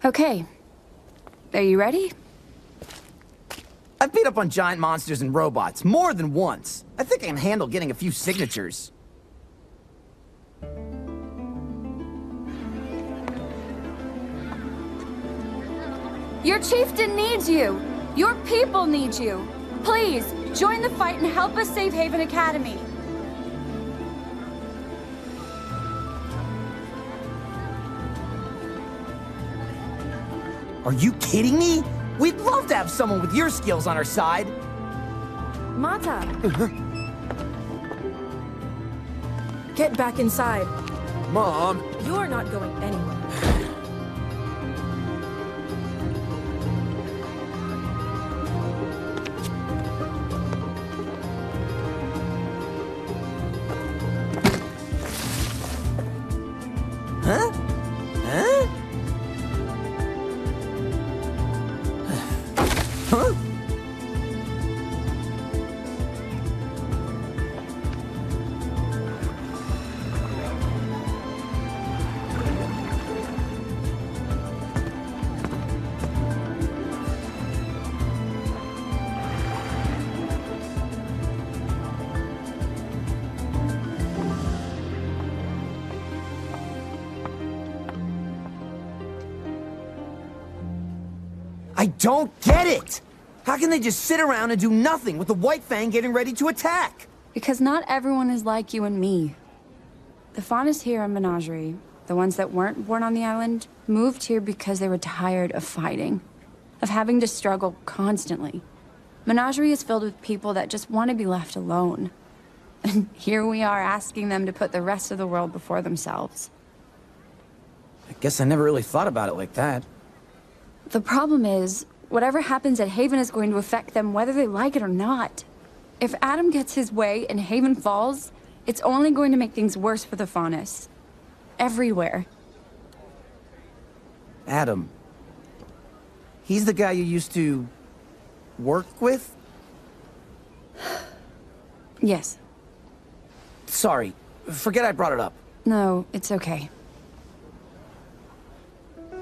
Okay. Are you ready? I've beat up on giant monsters and robots more than once. I think I can handle getting a few signatures. Your chieftain needs you! Your people need you! Please, join the fight and help us save Haven Academy! Are you kidding me? We'd love to have someone with your skills on our side. Mata! Get back inside. Mom! You're not going anywhere. Huh? Huh? Huh? I don't get it! How can they just sit around and do nothing with the White Fang getting ready to attack? Because not everyone is like you and me. The faunus here in Menagerie, the ones that weren't born on the island, moved here because they were tired of fighting, of having to struggle constantly. Menagerie is filled with people that just want to be left alone. And here we are asking them to put the rest of the world before themselves. I guess I never really thought about it like that. The problem is, whatever happens at Haven is going to affect them whether they like it or not. If Adam gets his way and Haven falls, it's only going to make things worse for the faunus. Everywhere. Adam. He's the guy you used to work with? Yes. Sorry. Forget I brought it up. No, it's okay.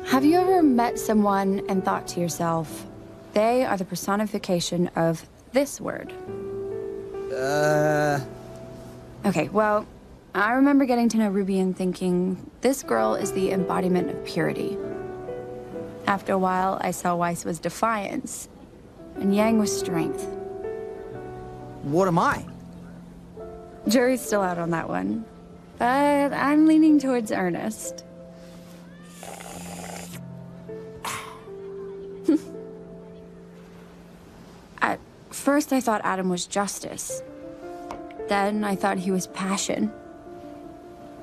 Have you ever met someone and thought to yourself, they are the personification of this word? Okay, well, I remember getting to know Ruby and thinking, this girl is the embodiment of purity. After a while, I saw Weiss was defiance, and Yang was strength. What am I? Jury's still out on that one, but I'm leaning towards Ernest. At first, I thought Adam was justice. Then I thought he was passion.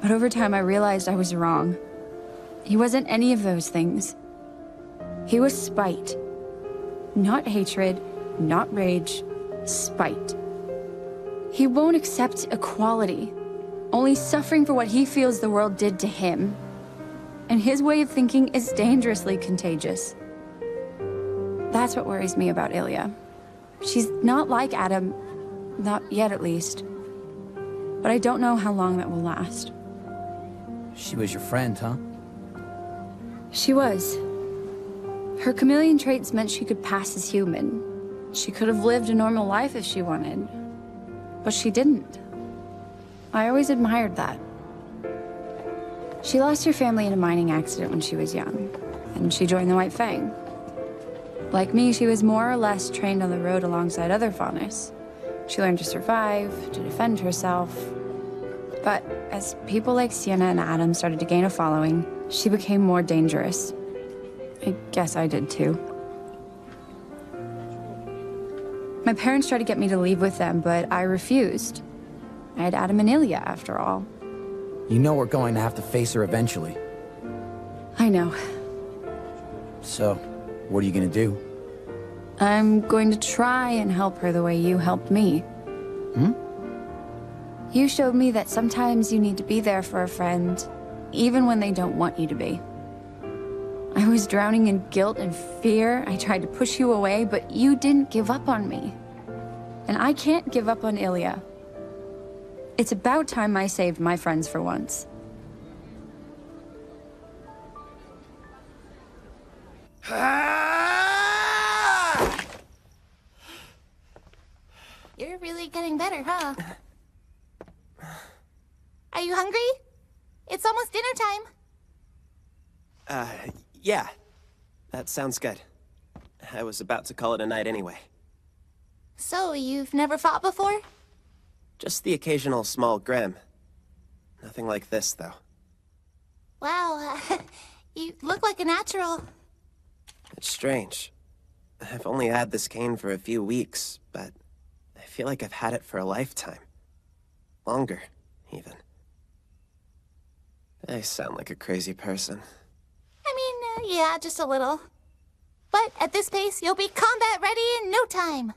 But over time, I realized I was wrong. He wasn't any of those things. He was spite. Not hatred, not rage, spite. He won't accept equality, only suffering for what he feels the world did to him. And his way of thinking is dangerously contagious. That's what worries me about Ilya. She's not like Adam, not yet at least. But I don't know how long that will last. She was your friend, huh? She was. Her chameleon traits meant she could pass as human. She could have lived a normal life if she wanted. But she didn't. I always admired that. She lost her family in a mining accident when she was young, and she joined the White Fang. Like me, she was more or less trained on the road alongside other faunus. She learned to survive, to defend herself. But as people like Sienna and Adam started to gain a following, she became more dangerous. I guess I did too. My parents tried to get me to leave with them, but I refused. I had Adam and Ilya, after all. You know we're going to have to face her eventually. I know. So, what are you gonna do? I'm going to try and help her the way you helped me. Hmm? You showed me that sometimes you need to be there for a friend, even when they don't want you to be. I was drowning in guilt and fear. I tried to push you away, but you didn't give up on me. And I can't give up on Ilya. It's about time I saved my friends for once. You're really getting better, huh? Are you hungry? It's almost dinner time. Yeah. That sounds good. I was about to call it a night anyway. So, you've never fought before? Just the occasional small grim. Nothing like this, though. Wow, you look like a natural. It's strange. I've only had this cane for a few weeks, but I feel like I've had it for a lifetime. Longer, even. I sound like a crazy person. I mean, yeah, just a little. But at this pace, you'll be combat ready in no time.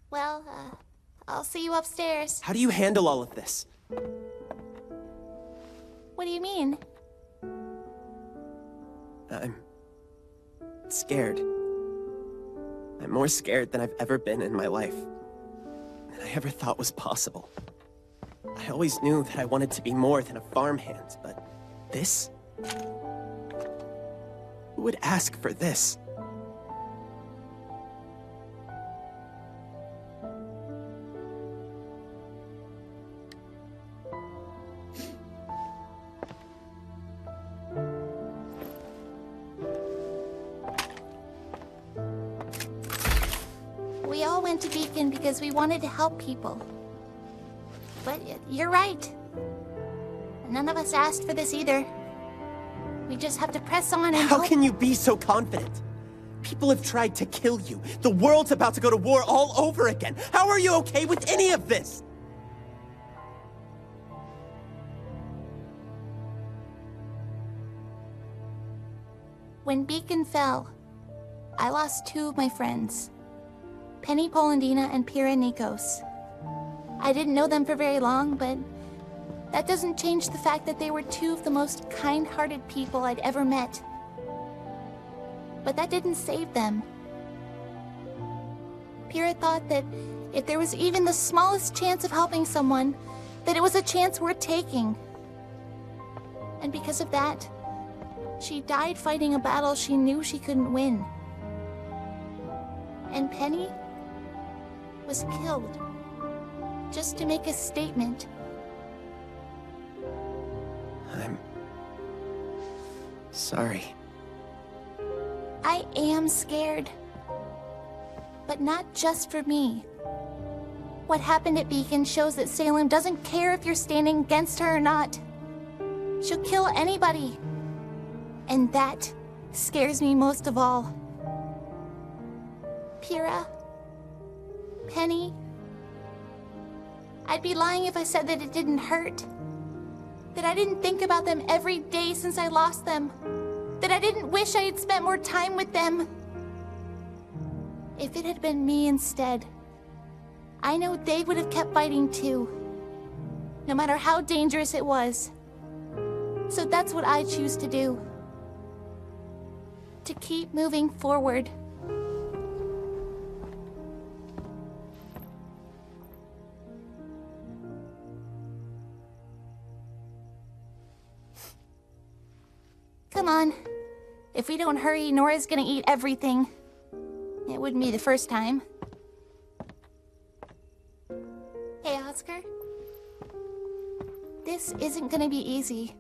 Well, I'll see you upstairs. How do you handle all of this? What do you mean? I'm scared. I'm more scared than I've ever been in my life. Than I ever thought was possible. I always knew that I wanted to be more than a farmhand, but this? Who would ask for this? We all went to Beacon because we wanted to help people. But you're right. None of us asked for this either. We just have to press on and How hope. can you be so confident? People have tried to kill you. The world's about to go to war all over again. How are you okay with any of this? When Beacon fell, I lost two of my friends. Penny Polandina and Pira Nikos. I didn't know them for very long, but that doesn't change the fact that they were two of the most kind-hearted people I'd ever met. But that didn't save them. Pira thought that if there was even the smallest chance of helping someone, that it was a chance worth taking. And because of that, she died fighting a battle she knew she couldn't win. And Penny was killed just to make a statement. I'm sorry. I am scared. But not just for me. What happened at Beacon shows that Salem doesn't care if you're standing against her or not. She'll kill anybody. And that scares me most of all. Pira, Penny, I'd be lying if I said that it didn't hurt. That I didn't think about them every day since I lost them. That I didn't wish I had spent more time with them. If it had been me instead, I know they would have kept fighting too. No matter how dangerous it was. So that's what I choose to do. To keep moving forward. Come on. If we don't hurry, Nora's gonna eat everything. It wouldn't be the first time. Hey, Oscar. This isn't gonna be easy.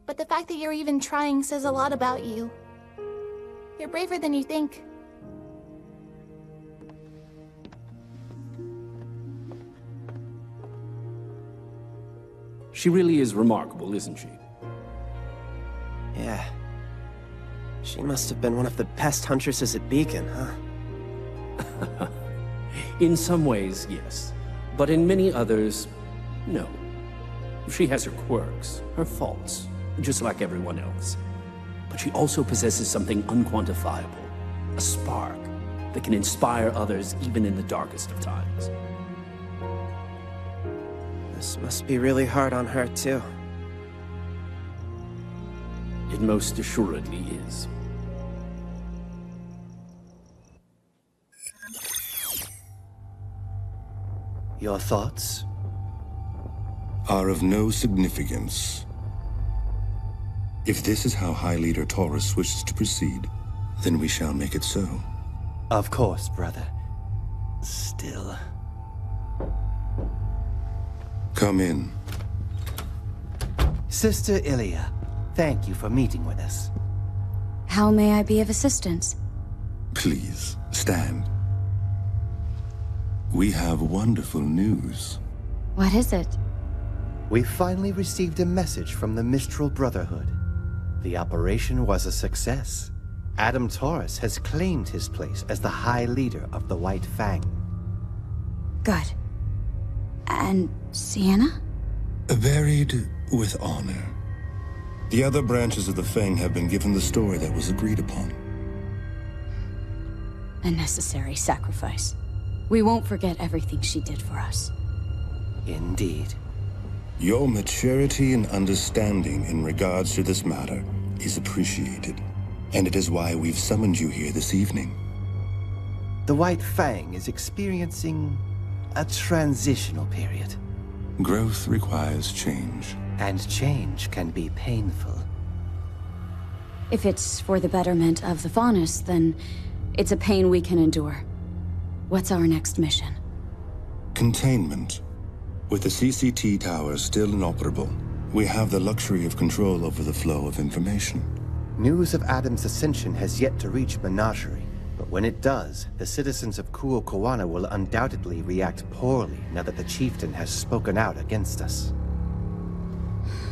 But the fact that you're even trying says a lot about you. You're braver than you think. She really is remarkable, isn't she? Yeah. She must have been one of the best huntresses at Beacon, huh? In some ways, yes. But in many others, no. She has her quirks, her faults, just like everyone else. But she also possesses something unquantifiable, a spark that can inspire others even in the darkest of times. This must be really hard on her, too. It most assuredly is. Your thoughts? are of no significance. If this is how High Leader Taurus wishes to proceed, then we shall make it so. Of course, brother. Still. Come in. Sister Ilia, thank you for meeting with us. How may I be of assistance? Please, stand. We have wonderful news. What is it? We finally received a message from the Mistral Brotherhood. The operation was a success. Adam Taurus has claimed his place as the High Leader of the White Fang. Good. And Sienna? Buried with honor. The other branches of the Fang have been given the story that was agreed upon. A necessary sacrifice. We won't forget everything she did for us. Indeed. Your maturity and understanding in regards to this matter is appreciated, and it is why we've summoned you here this evening. The White Fang is experiencing a transitional period. Growth requires change. And change can be painful. If it's for the betterment of the Faunus, then it's a pain we can endure. What's our next mission? Containment. With the CCT tower still inoperable, we have the luxury of control over the flow of information. News of Adam's ascension has yet to reach Menagerie, but when it does, the citizens of Kuokawana will undoubtedly react poorly now that the chieftain has spoken out against us.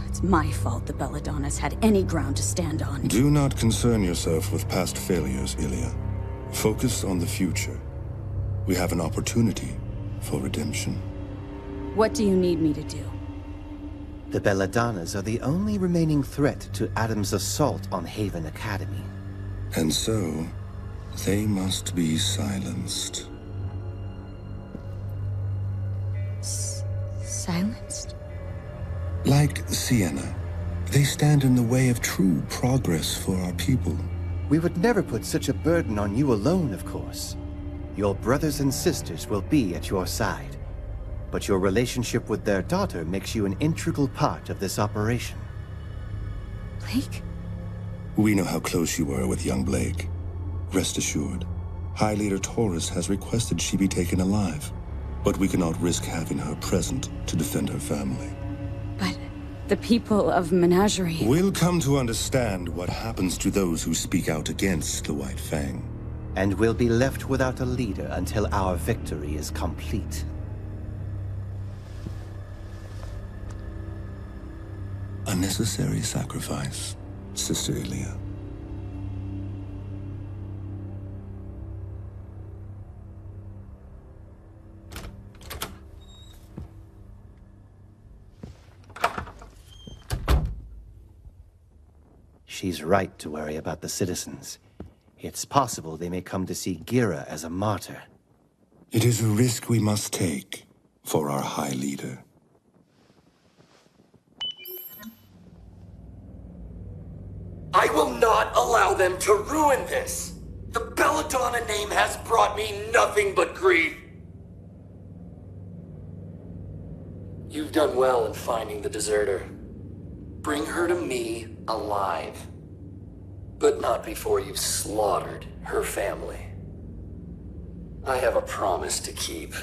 It's my fault the Belladonnas had any ground to stand on. Do not concern yourself with past failures, Ilia. Focus on the future. We have an opportunity for redemption. What do you need me to do? The Belladonnas are the only remaining threat to Adam's assault on Haven Academy. And so, they must be silenced. Silenced? Like Sienna, they stand in the way of true progress for our people. We would never put such a burden on you alone, of course. Your brothers and sisters will be at your side. But your relationship with their daughter makes you an integral part of this operation. Blake? We know how close you were with young Blake. Rest assured, High Leader Taurus has requested she be taken alive, but we cannot risk having her present to defend her family. But the people of Menagerie... We'll come to understand what happens to those who speak out against the White Fang. And we'll be left without a leader until our victory is complete. A necessary sacrifice, Sister Ilia. She's right to worry about the citizens. It's possible they may come to see Gira as a martyr. It is a risk we must take for our High Leader. I will not allow them to ruin this! The Belladonna name has brought me nothing but grief! You've done well in finding the deserter. Bring her to me alive. But not before you've slaughtered her family. I have a promise to keep.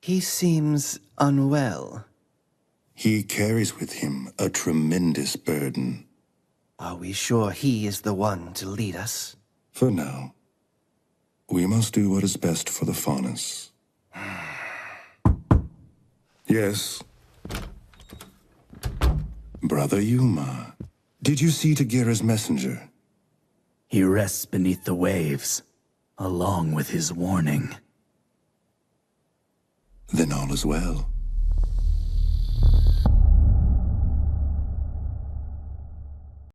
He seems unwell. He carries with him a tremendous burden. Are we sure he is the one to lead us? For now, we must do what is best for the Faunus. Yes. Brother Yuma, did you see Tagira's messenger? He rests beneath the waves, along with his warning. Then all is well.